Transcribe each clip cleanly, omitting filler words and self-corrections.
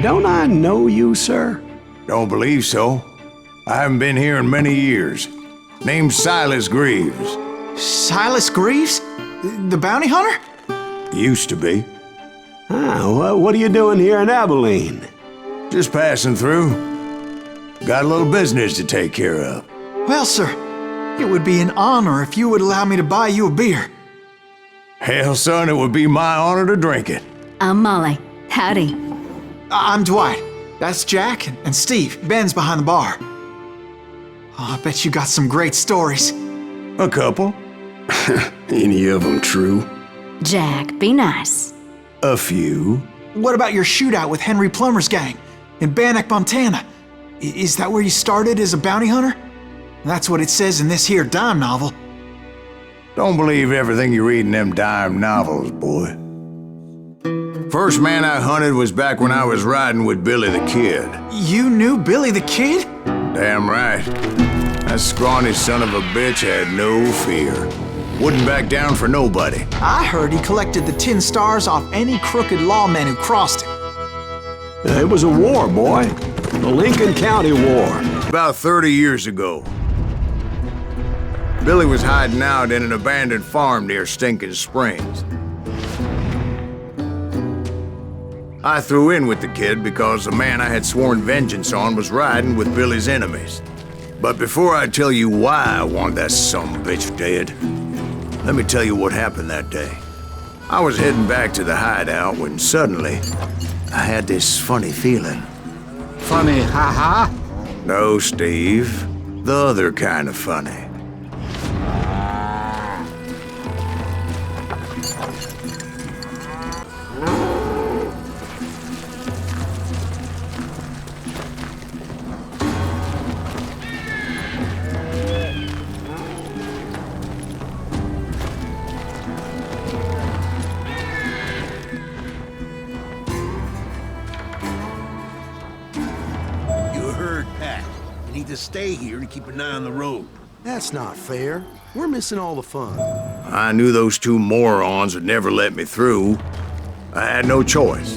don't I know you, sir? Don't believe so. I haven't been here in many years. Name's Silas Greaves. Silas Greaves? The bounty hunter? Used to be. Ah, what are you doing here in Abilene? Just passing through. Got a little business to take care of. Well, sir, it would be an honor if you would allow me to buy you a beer. Hell, son, it would be my honor to drink it. I'm Molly. Howdy. I'm Dwight. That's Jack and Steve. Ben's behind the bar. Oh, I bet you got some great stories. A couple. Any of them true? Jack, be nice. A few. What about your shootout with Henry Plummer's gang in Bannock, Montana? Is that where you started as a bounty hunter? That's what it says in this here dime novel. Don't believe everything you read in them dime novels, boy. First man I hunted was back when I was riding with Billy the Kid. You knew Billy the Kid? Damn right. That scrawny son of a bitch had no fear. Wouldn't back down for nobody. I heard he collected the 10 stars off any crooked lawman who crossed him. It was a war, boy. The Lincoln County War. About 30 years ago. Billy was hiding out in an abandoned farm near Stinking Springs. I threw in with the kid because the man I had sworn vengeance on was riding with Billy's enemies. But before I tell you why I want that sumbitch dead, let me tell you what happened that day. I was heading back to the hideout when suddenly I had this funny feeling. Funny, ha-ha? No, Steve. The other kind of funny. To stay here and keep an eye on the road. That's not fair. We're missing all the fun. I knew those two morons would never let me through. I had no choice.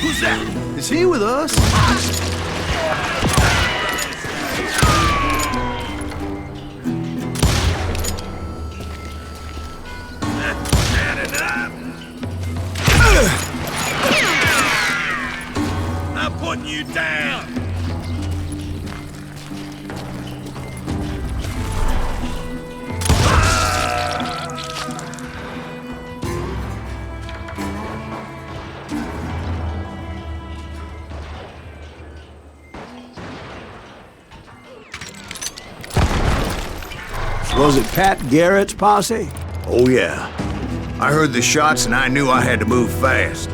Who's that? Is he with us? I'm putting you down! Was it Pat Garrett's posse? Oh, yeah. I heard the shots and I knew I had to move fast.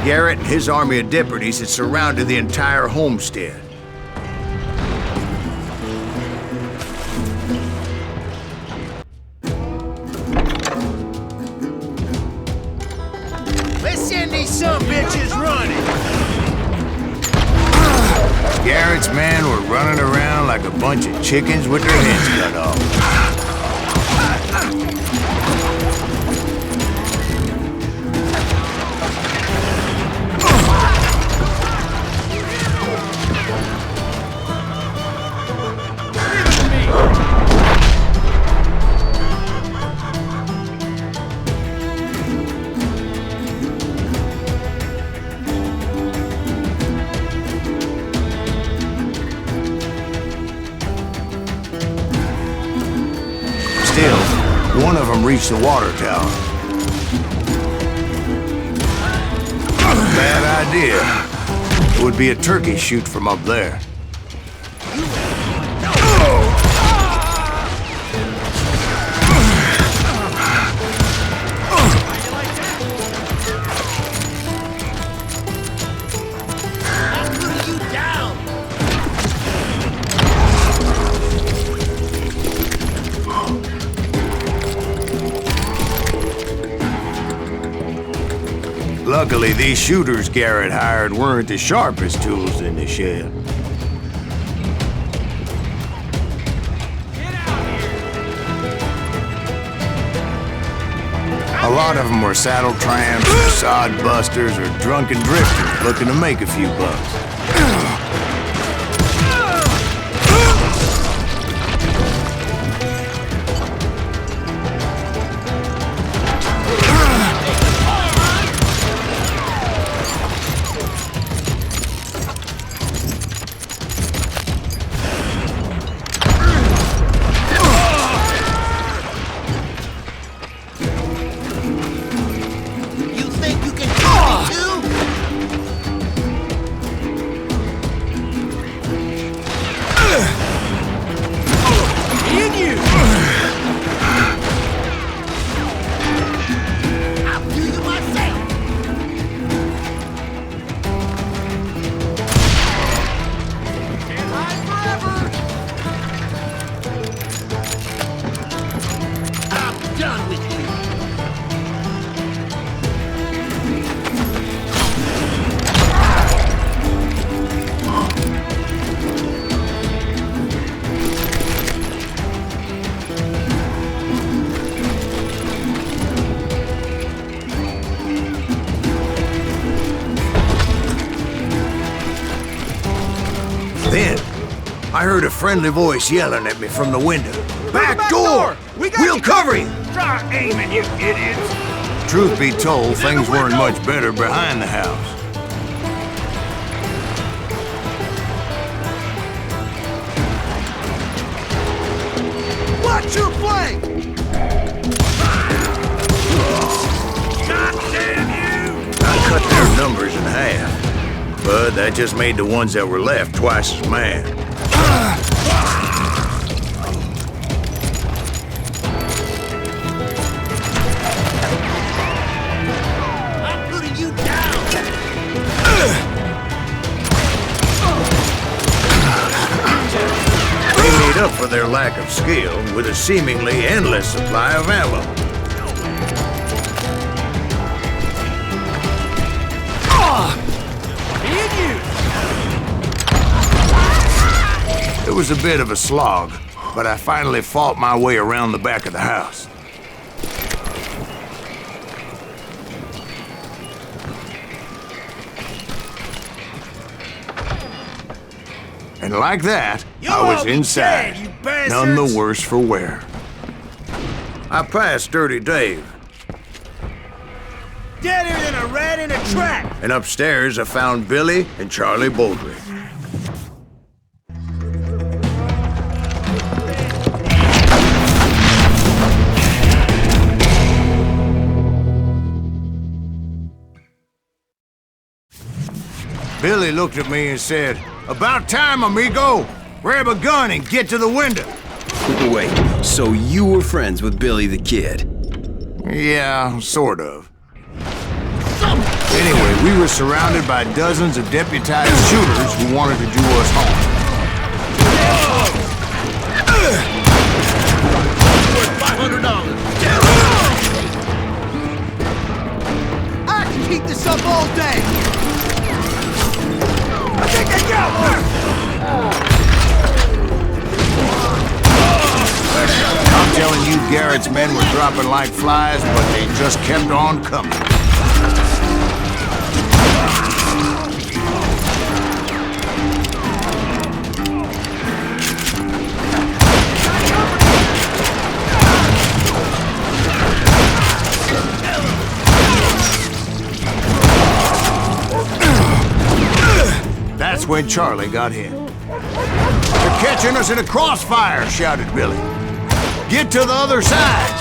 Garrett and his army of deputies had surrounded the entire homestead. Let's send these sumbitches running! Garrett's men were running around like a bunch of chickens with their heads cut off. One of them reached the water tower. Bad idea. It would be a turkey shoot from up there. Luckily, these shooters Garrett hired weren't the sharpest tools in the shed. A lot of them were saddle tramps, sod busters, or drunken drifters looking to make a few bucks. Then, I heard a friendly voice yelling at me from the window. Back door! We'll cover you! Try aiming, you idiots! Truth be told, things weren't much better behind the house. Watch your flank! God damn you! I cut their numbers in half. But that just made the ones that were left twice as mad. I'm putting you down! They made up for their lack of skill with a seemingly endless supply of ammo. It was a bit of a slog, but I finally fought my way around the back of the house. And like that, I was inside, none the worse for wear. I passed Dirty Dave. Deader than a rat in a trap! And upstairs I found Billy and Charlie Baldry. Billy looked at me and said, "About time, amigo! Grab a gun and get to the window!" Wait, so you were friends with Billy the Kid? Yeah, sort of. Anyway, we were surrounded by dozens of deputized shooters who wanted to do us harm. $500! I can keep this up all day! I'm telling you, Garrett's men were dropping like flies, but they just kept on coming. That's when Charlie got hit. "They're catching us in a crossfire," shouted Billy. "Get to the other side!"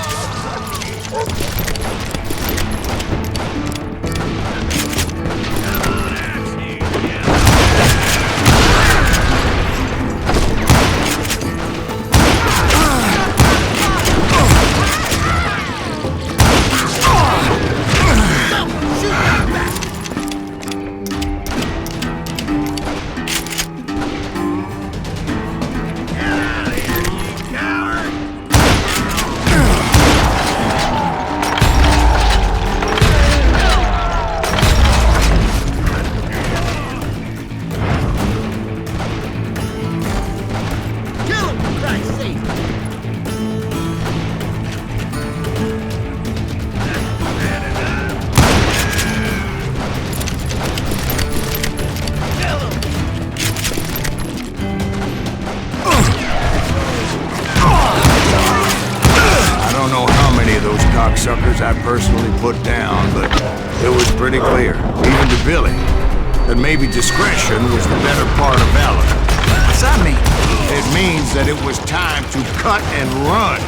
cocksuckers I personally put down, but it was pretty clear, even to Billy, that maybe discretion was the better part of valor. What's that mean? It means that it was time to cut and run.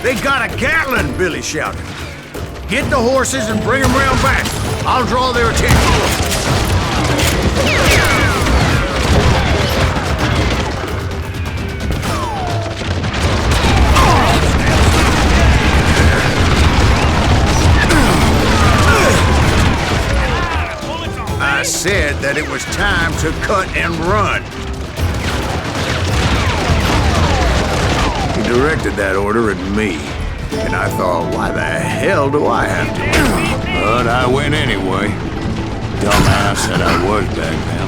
They got a Gatling, Billy shouted. Get the horses and bring them round back. I'll draw their attention. I said that it was time to cut and run. He directed that order at me, and I thought, why the hell do I have to? But I went anyway. Dumbass that I was back then.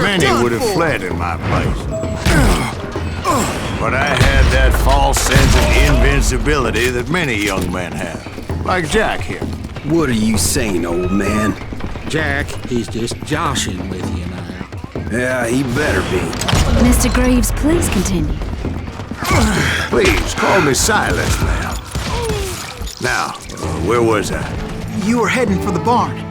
Many would have fled in my place. But I had that false sense of invincibility that many young men have. Like Jack here. What are you saying, old man? Jack, he's just joshing with you now. Yeah, he better be. Mr. Graves, please continue. Please, call me Silas now. Now, where was I? You were heading for the barn.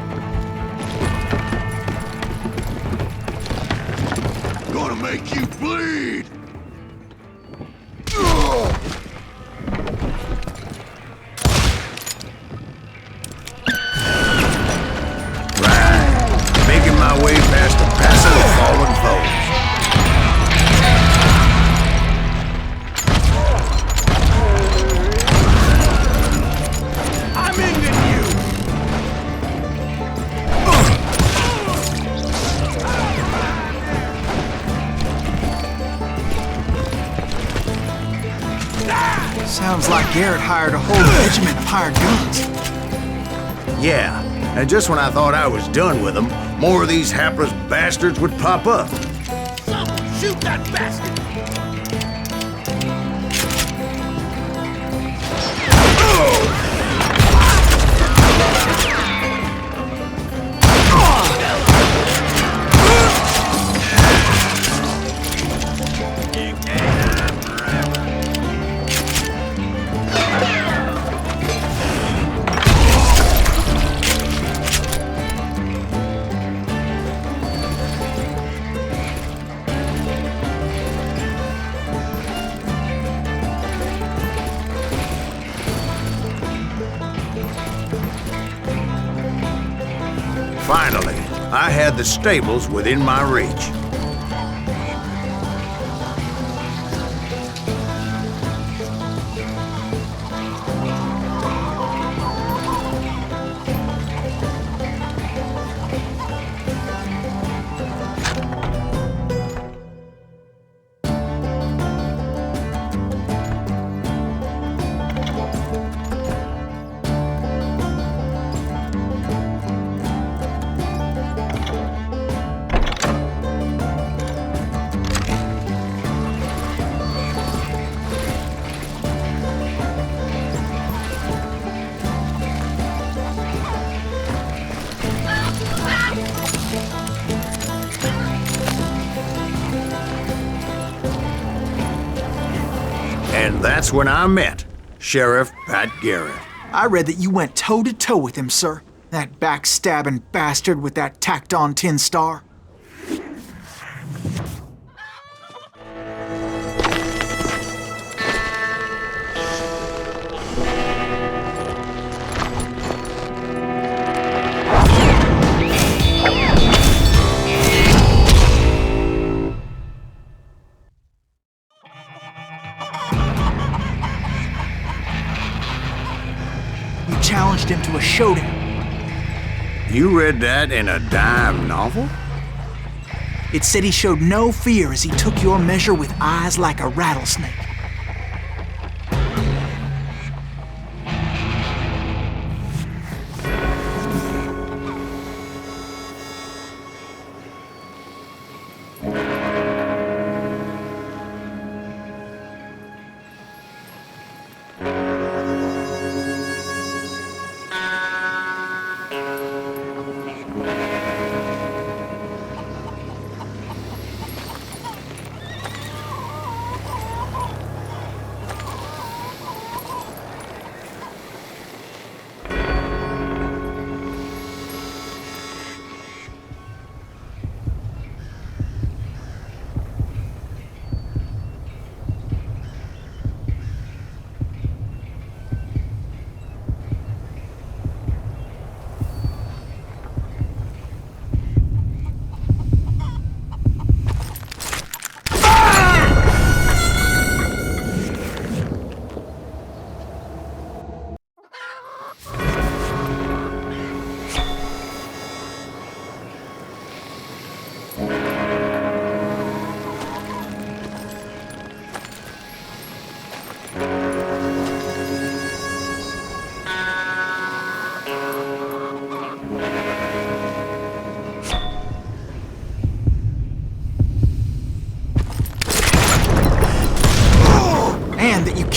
Gonna make you bleed! Right. Making my way past a passel of fallen foes. I'm ending you! Sounds like Garrett hired a whole regiment of hired guns. Yeah, and just when I thought I was done with them, more of these hapless bastards would pop up. Someone shoot that bastard! Finally, I had the stables within my reach. And that's when I met Sheriff Pat Garrett. I read that you went toe-to-toe with him, sir. That backstabbing bastard with that tacked-on tin star. Challenged him to a showdown. You read that in a dime novel? It said he showed no fear as he took your measure with eyes like a rattlesnake.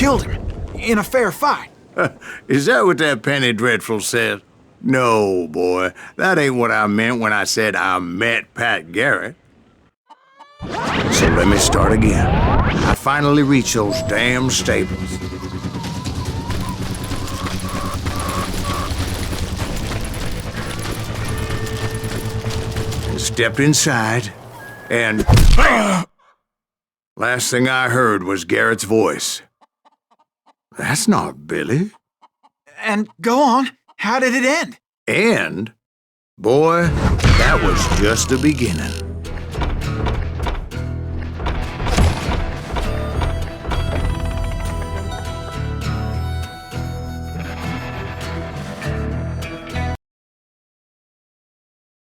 killed him in a fair fight. Is that what that Penny Dreadful said? No, boy. That ain't what I meant when I said I met Pat Garrett. So let me start again. I finally reached those damn stables. Stepped inside, and last thing I heard was Garrett's voice. That's not Billy. And go on, how did it end? And, boy, that was just the beginning.